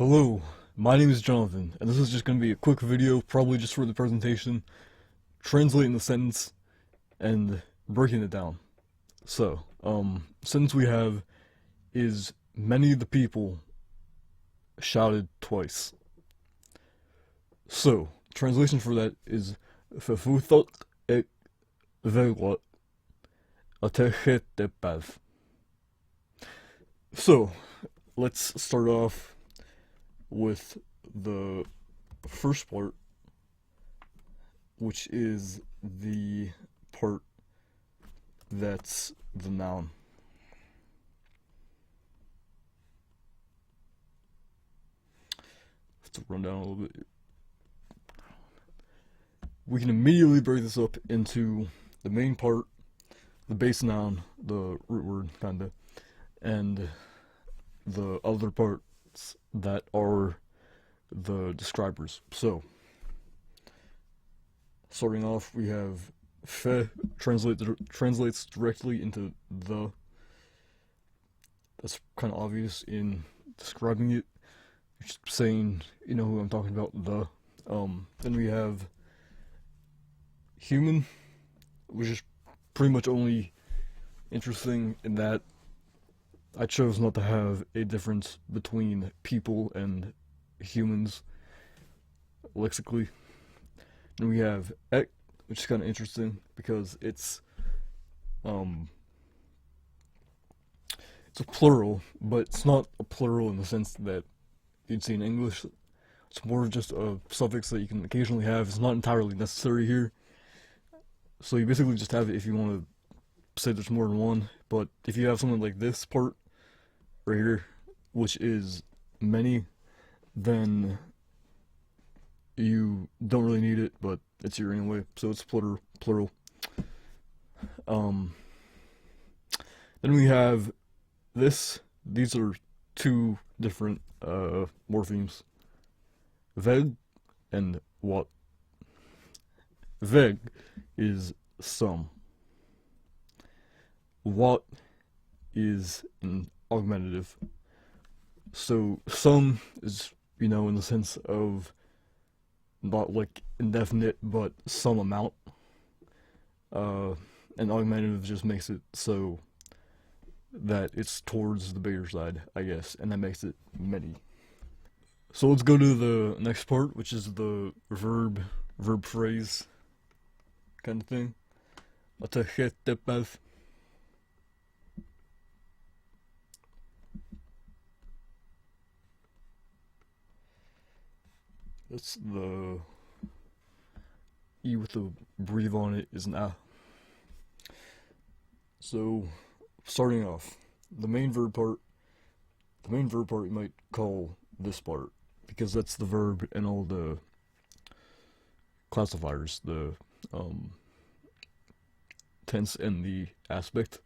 Hello, my name is Jonathan, and this is just going to be a quick video, probably just for the presentation, translating the sentence and breaking it down. So, sentence we have is many of the people shouted twice. So, translation for that is Vervoethot ek vegot atechetepav. So, let's start off with the first part, which is the part that's the noun. Have to run down a little bit. We can immediately break this up into the main part, the base noun, the root word, kinda, and the other parts that are the describers. Starting off, we have fe translates directly into the. That's kind of obvious in describing it. Just saying, you know who I'm talking about, the. Then we have human, which is pretty much only interesting in that I chose not to have a difference between people and humans lexically. And we have ek, which is kind of interesting because it's a plural, but it's not a plural in the sense that you'd see in English. It's more of just a suffix that you can occasionally have. It's not entirely necessary here. So you basically just have it if you want to say there's more than one. But if you have something like this part right here, which is many, then you don't really need it, but it's here anyway, so it's plural. Then we have this. These are two different morphemes, veg and what. Veg is some. What is an augmentative. So some is, in the sense of not like indefinite, but some amount. And augmentative just makes it so that it's towards the bigger side, I guess, and that makes it many. So let's go to the next part, which is the verb phrase kind of thing. Atechetepav. That's the E with the breathe on it is an A. So, starting off, the main verb part you might call this part, because that's the verb and all the classifiers, the tense and the aspect.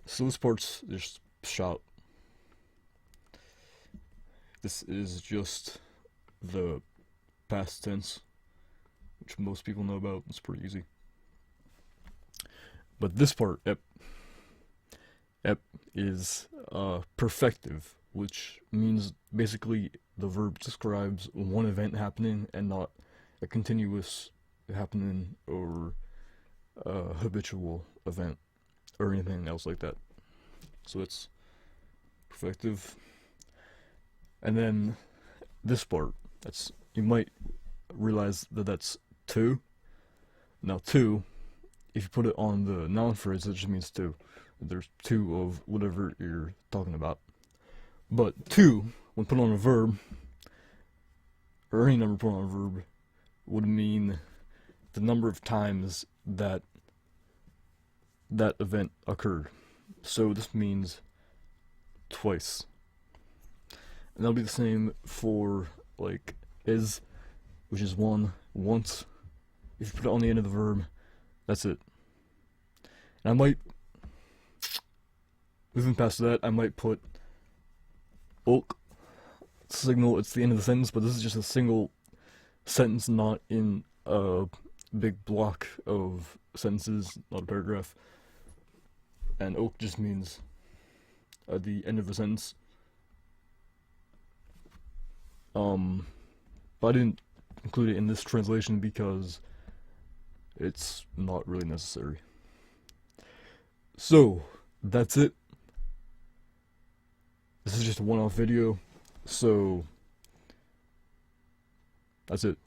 So this part's just shout. This is just the past tense, which most people know about. It's pretty easy. But this part, ep is perfective, which means basically the verb describes one event happening and not a continuous happening or a habitual event or anything else like that. So it's perfective. And then this part, you might realize that that's two. Now two, if you put it on the noun phrase, that just means two. There's two of whatever you're talking about. But two, when put on a verb, or any number put on a verb, would mean the number of times that that event occurred. So this means twice. And that'll be the same for like is, which is one, once. If you put it on the end of the verb, that's it. And I might, moving past that, I might put ok signal it's the end of the sentence, but this is just a single sentence, not in a big block of sentences, not a paragraph. And ok just means the end of the sentence. But I didn't include it in this translation because it's not really necessary. So, that's it. This is just a one-off video, so that's it.